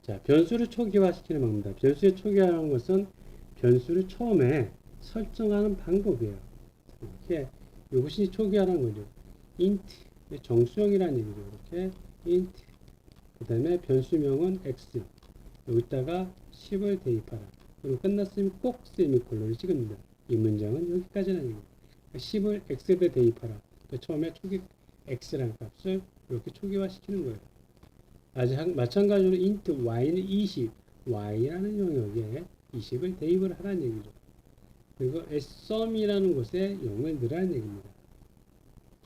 자, 변수를 초기화시키는 방법입니다. 변수를 초기화하는 것은 변수를 처음에 설정하는 방법이에요. 이렇게 이것이 초기화하는 거죠. int 정수형이라는 얘기죠. 이렇게 int 그 다음에 변수명은 x 여기다가 10을 대입하라. 그리고 끝났으면 꼭 세미콜론을 찍습니다. 이 문장은 여기까지는 얘기입니다. 10을 x에다 대입하라. 처음에 초기 x라는 값을 이렇게 초기화시키는 거예요. 마찬가지로 int y는 20, y라는 영역에 20을 대입을 하라는 얘기죠. 그리고 sum이라는 곳에 0을 넣으라는 얘기입니다.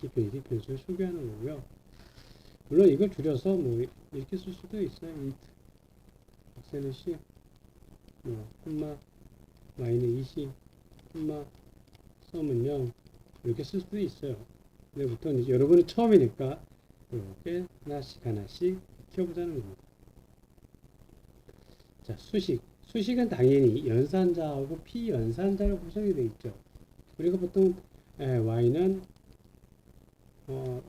이렇게 변수를 소개하는 거고요. 물론 이걸 줄여서 뭐 이렇게 쓸 수도 있어요. int x는 10, 콤마 y는 20, 콤마 sum은 0 이렇게 쓸 수도 있어요. 근데 보통 이제 여러분이 처음이니까 이렇게 하나씩 키워보자는 겁니다. 자, 수식은 당연히 연산자하고 비연산자로 구성이 되어 있죠. 그리고 보통 y는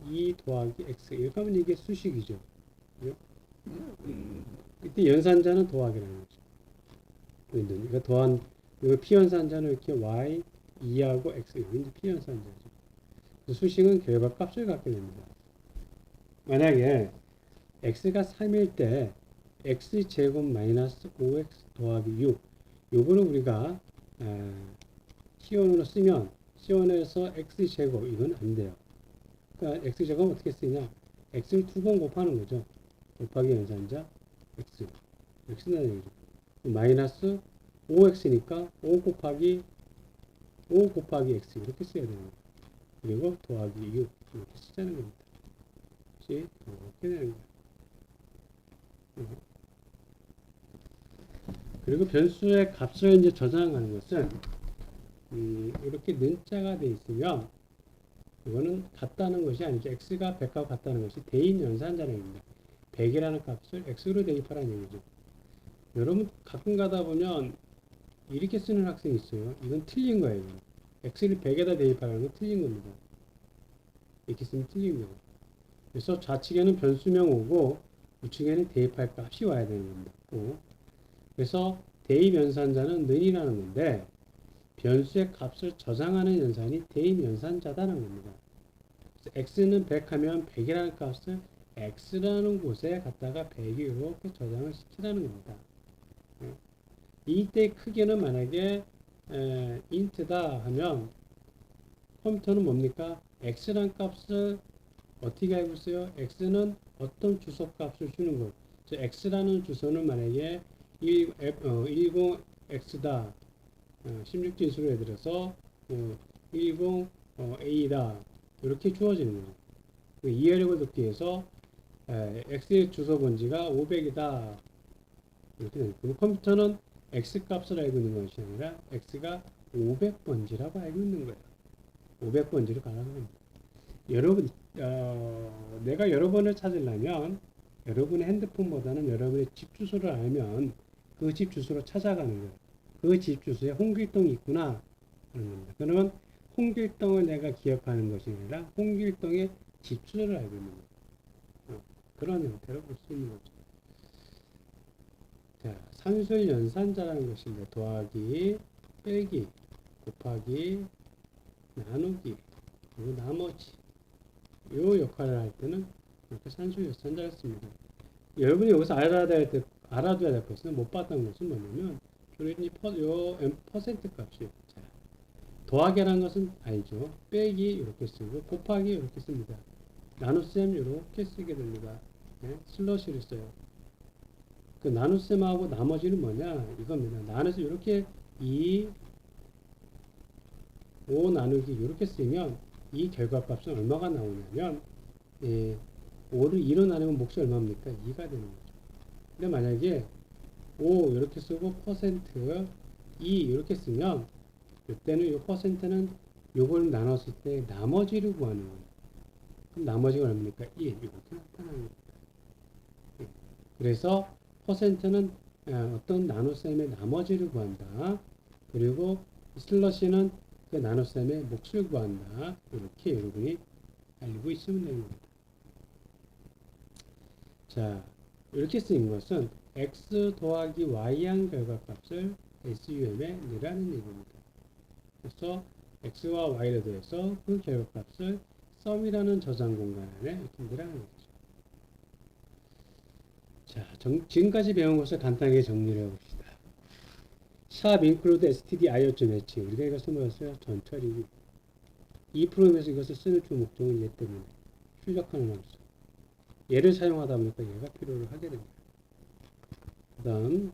2 더하기 x 이렇게 하면 이게 수식이죠. 그때 연산자는 더하기라는 거죠. 그러니까 더한 이거 피연산자는 이렇게 y 2하고 x 이게 피연산자죠. 수식은 결과값을 갖게 됩니다. 만약에 x가 3일 때 x제곱 마이너스 5x 더하기 6 요거는 우리가 시원으로 쓰면 시원에서 x제곱 이건 안 돼요. 그러니까 x제곱은 어떻게 쓰냐 x를 두 번 곱하는 거죠. 곱하기 연산자 x 이렇게 쓴다는 얘기죠. 마이너스 5x니까 5 곱하기 x 이렇게 써야 되는 거예요. 그리고 더하기 6 이렇게 쓰자는 겁니다. 이렇게 되는 거예요. 그리고 변수의 값을 이제 저장하는 것은 이렇게 는자가 되어 있으면 이거는 같다는 것이 아니죠. x가 100하고 같다는 것이 대인 연산자량입니다. 100이라는 값을 x로 대입하라는 얘기죠. 여러분 가끔 가다 보면 이렇게 쓰는 학생이 있어요. 이건 틀린 거예요. x를 100에다 대입하라는 건 틀린 겁니다. 이렇게 쓰면 틀린 거예요. 그래서 좌측에는 변수명 오고 우측에는 대입할 값이 와야 되는 겁니다. 그래서 대입 연산자는 는이라는 건데 변수의 값을 저장하는 연산이 대입 연산자다는 겁니다. x는 100 하면 100이라는 값을 x라는 곳에 갖다가 100이 이렇게 저장을 시키라는 겁니다. 이때 크기는 만약에 int다 하면 컴퓨터는 뭡니까? x라는 값을 어떻게 알고 있어요? x는 어떤 주소 값을 주는 것. x라는 주소는 만약에 10x다 16진수로 해드려서 10a다 이렇게 주어지는 거예요. 이해력을 돕기 위해서 x의 주소 번지가 500이다 이렇게 되는 거예요. 컴퓨터는 x 값을 알고 있는 것이 아니라 x가 500번지라고 알고 있는 거예요. 500번지로 가라는 겁니다. 여러분 내가 여러분을 찾으려면 여러분의 핸드폰보다는 여러분의 집 주소를 알면 그 집 주소로 찾아가는 거예요. 그 집 주소에 홍길동이 있구나 하는 겁니다. 그러면 홍길동을 내가 기억하는 것이 아니라 홍길동의 집 주소를 알고 있는 거예요. 그런 형태로 볼 수 있는 거죠. 자, 산술 연산자라는 것이 이제 더하기, 빼기, 곱하기, 나누기, 그리고 나머지 요 역할을 할 때는 이렇게 산술 연산자를 씁니다. 여러분이 여기서 알아둬야 될 것은 못 봤던 것은 뭐냐면 주로 요 퍼센트 값이에요. 자, 더하기라는 것은 알죠. 빼기 이렇게 쓰고 곱하기 이렇게 씁니다. 나눗셈 이렇게 쓰게 됩니다. 네? 슬러시를 써요. 그 나눗셈하고 나머지는 뭐냐 이겁니다. 나눠서 이렇게 2, 5 나누기 이렇게 쓰면 이 결과값은 얼마가 나오냐면 5를 2로 나누면 몫이 얼마입니까? 2가 되는 거죠. 근데 만약에 5 이렇게 쓰고 퍼센트 2 이렇게 쓰면 이때는 이 퍼센트는 요걸 나눴을 때 나머지를 구하는 거예요. 그럼 나머지가 얼마입니까? 1 이렇게 나타나는 겁니다. 그래서 퍼센트는 어떤 나눗셈의 나머지를 구한다. 그리고 슬러시는 그 나눗셈의 몫을 구한다. 이렇게 여러분이 알고 있으면 되는 겁니다. 자, 이렇게 쓰인 것은 x 더하기 y한 결과값을 SUM에 넣으라는 얘기입니다. 그래서 x와 y를 더해서 그 결과값을 썸이라는 저장 공간 안에 이렇게 넣으라는 거죠. 자, 지금까지 배운 것을 간단하게 정리를 해봅시다. 샵 include std io.h 우리가 이것을 뭐였어요? 전처리기. 이 프로그램에서 이것을 쓰는 주 목적은 얘 때문에 출력하는 함수. 얘를 사용하다 보니까 얘가 필요를 하게 됩니다. 그 다음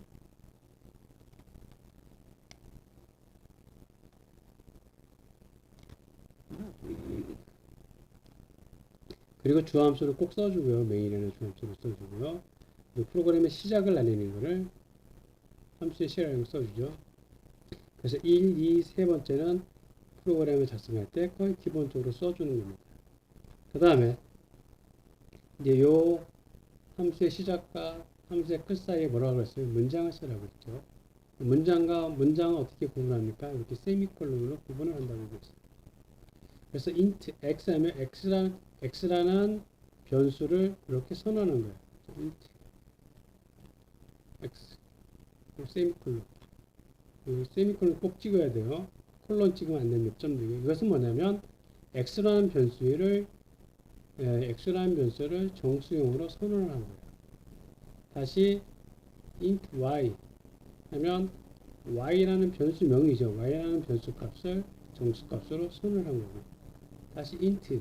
그리고 주함수를 꼭 써주고요. 메인에는 주함수를 써주고요. 프로그램의 시작을 날리는 거를 함수의 시작을 써주죠. 그래서 1, 2, 세 번째는 프로그램을 작성할 때 거의 기본적으로 써주는 겁니다. 그 다음에 이제 요 함수의 시작과 함수의 끝 사이에 뭐라고 그랬어요? 문장을 쓰라고 했죠. 문장은 어떻게 구분합니까? 이렇게 세미콜론으로 구분을 한다고 했어요. 그래서 int x 하면 x라는 변수를 이렇게 선언하는 거예요. int x 세미콜론. 세미콜론 꼭 찍어야 돼요. 콜론 찍으면 안 되는 몇 점 되고. 이것은 뭐냐면 x라는 변수를 정수용으로 선언을 한 거예요. 다시 int y 하면 y라는 변수명이죠. y라는 변수값을 정수값으로 선언을 한 거고. 다시 int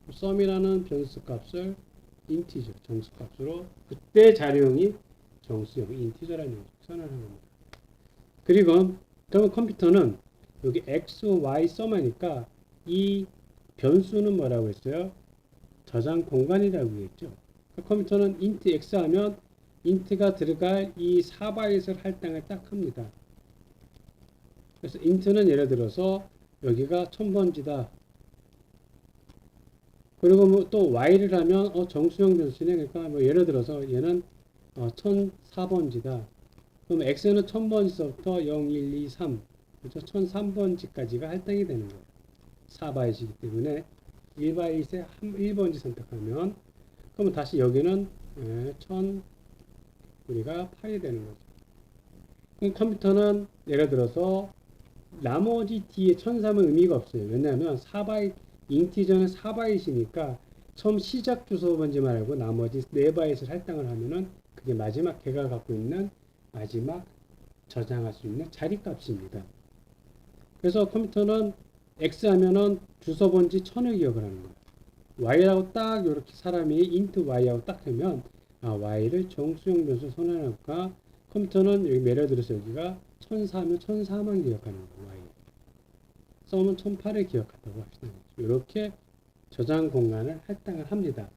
sum이라는 변수값을 인티저 정수값으로 그때 자료형이 정수형 인티저라는 걸 선언을 한 겁니다. 그리고 그러면 컴퓨터는 여기 x, y sum하니까 이 변수는 뭐라고 했어요? 저장 공간이라고 했죠. 컴퓨터는 int x 하면 int가 들어갈 이 4바이트를 할당을 딱 합니다. 그래서 int는 예를 들어서 여기가 1000번지다. 그리고 뭐 또 y를 하면 정수형 변수네. 그러니까 뭐 예를 들어서 얘는 1004번지다. 그럼 x는 1000번지서부터 0, 1, 2, 3 그렇죠? 1003번지까지가 할당이 되는 거예요. 4바이트이기 때문에 1바이트에 1번지 선택하면 그러면 다시 여기는 1000 우리가 8이 되는 거죠. 그럼 컴퓨터는 예를 들어서 나머지 뒤에 1003은 의미가 없어요. 왜냐하면 4바이트 인티저는 4바이트이니까 처음 시작 주소 번지 말고 나머지 4바이트를 할당을 하면은 그게 마지막 걔가 갖고 있는 마지막 저장할 수 있는 자리 값입니다. 그래서 컴퓨터는 X 하면은 주소 번지 1000을 기억을 하는 거예요. Y라고 딱 이렇게 사람이 int Y하고 딱 하면 Y를 정수형 변수 선언할까 컴퓨터는 여기 예를 들어서 여기가 1004면 1004만 기억하는 거예요. Y. sum은 1008을 기억한다고 하시는 거죠. 이렇게 저장 공간을 할당을 합니다.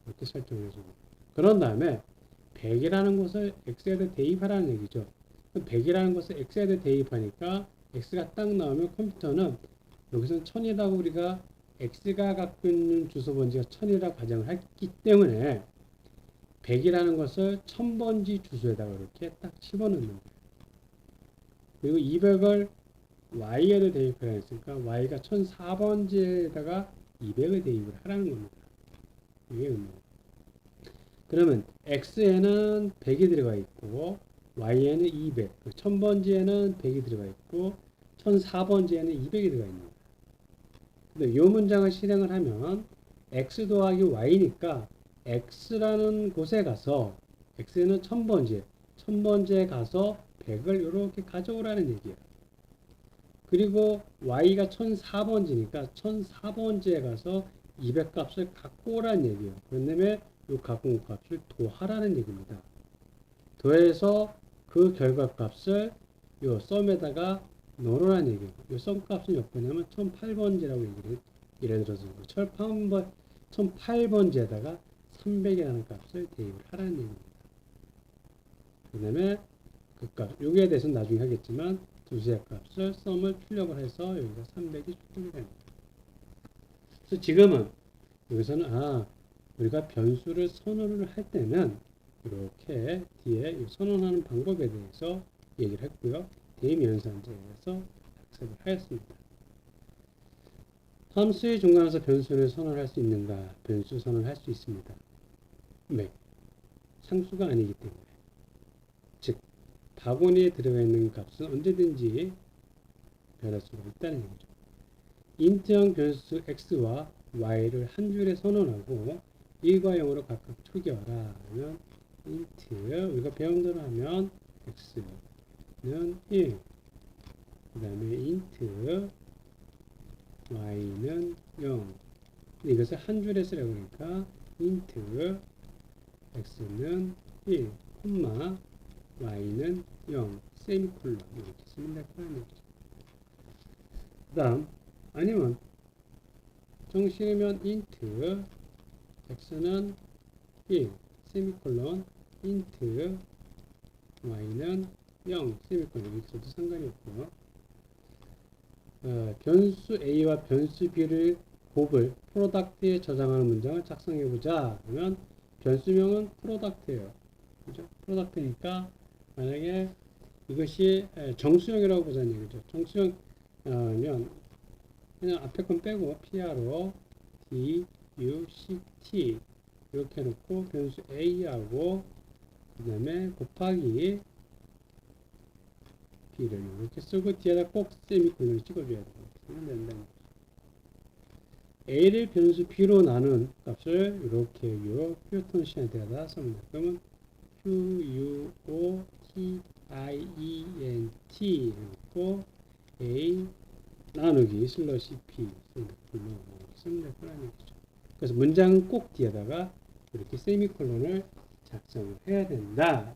이렇게 설정해주고. 그런 다음에 100이라는 것을 x에다 대입하라는 얘기죠. 100이라는 것을 x에다 대입하니까 x가 딱 나오면 컴퓨터는 여기서는 1000이라고 우리가 x가 갖고 있는 주소 번지가 1000이라고 가정을 했기 때문에 100이라는 것을 1000번지 주소에다가 이렇게 딱 집어넣는 거예요. 그리고 200을 y에도 대입을 했으니까 y가 1004번지에다가 200을 대입을 하라는 겁니다. 이게 의미예요. 그러면 x에는 100이 들어가 있고 y에는 200, 1000번지에는 100이 들어가 있고 1004번지에는 200이 들어가 있는 거예요. 근데 이 문장을 실행을 하면 x 더하기 y니까 x라는 곳에 가서 x는 1000번지에 가서 100을 이렇게 가져오라는 얘기예요. 그리고 y가 1004번지니까 1004번지에 가서 200 값을 갖고 오라는 얘기예요. 그런 다음에 이 갖고 온 값을 도하라는 얘기입니다. 더해서 그 결과값을 이 썸에다가 넣으라는 얘기예요. 이 썸 값은 몇 번이냐면 1008번지라고 얘기를 예를 들어서 1008번지에다가 300이라는 값을 대입을 하라는 얘기입니다. 그 다음에 그 값, 여기에 대해서는 나중에 하겠지만 두수의 값을 썸을 출력을 해서 여기가 300이 출력이 됩니다. 그래서 지금은 여기서는 우리가 변수를 선언을 할 때는 이렇게 뒤에 선언하는 방법에 대해서 얘기를 했고요. 대입 연산제에 대해서 학습을 하였습니다. 함수의 중간에서 변수를 선언할 수 있는가? 변수 선언할 수 있습니다. 왜? 상수가 아니기 때문에. 즉, 바구니에 들어가 있는 값은 언제든지 변할 수가 있다는 얘기죠. 인트형 변수 x와 y를 한 줄에 선언하고 1과 0으로 각각 초기화라 하면 int 우리가 배운 대로 하면 x는 1, 그 다음에 int y는 0. 이것을 한 줄에 쓰라고 하니까 int x는 1, y는 0, 세미콜론 이렇게 쓰면 될 거라는 얘기죠. 그 다음 아니면 정식이면 int x는 1, 세미콜론 int y는 0, 세미콜론 이렇게 써도 상관이 없고요. 변수 a와 변수 b를 곱을 프로덕트에 저장하는 문장을 작성해보자 하면 변수명은 프로덕트예요. 그죠? 프로덕트니까 만약에 이것이 정수형이라고 보자는 얘기죠. 정수형이면 그냥 앞에 건 빼고 PRO D U C T 이렇게 해놓고 변수 A하고 그 다음에 곱하기 B를 이렇게 쓰고 뒤에다 꼭 세미콜론을 찍어줘야 돼요. 이렇게 쓰면 된다. A를 변수 B로 나눈 값을 이렇게 표현 시한테다 씁니다. 그러면 Q U O T I E N T 해놓고 A 나누기 슬러시 P 세미콜론 이렇게 쓰면 될 거라는 얘기죠. 그래서 문장은 꼭 뒤에다가 이렇게 세미콜론을 작성을 해야 된다.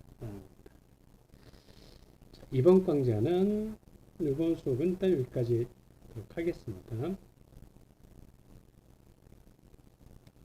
이번 강좌는 이번 수업은 일단 여기까지 하도록 하겠습니다.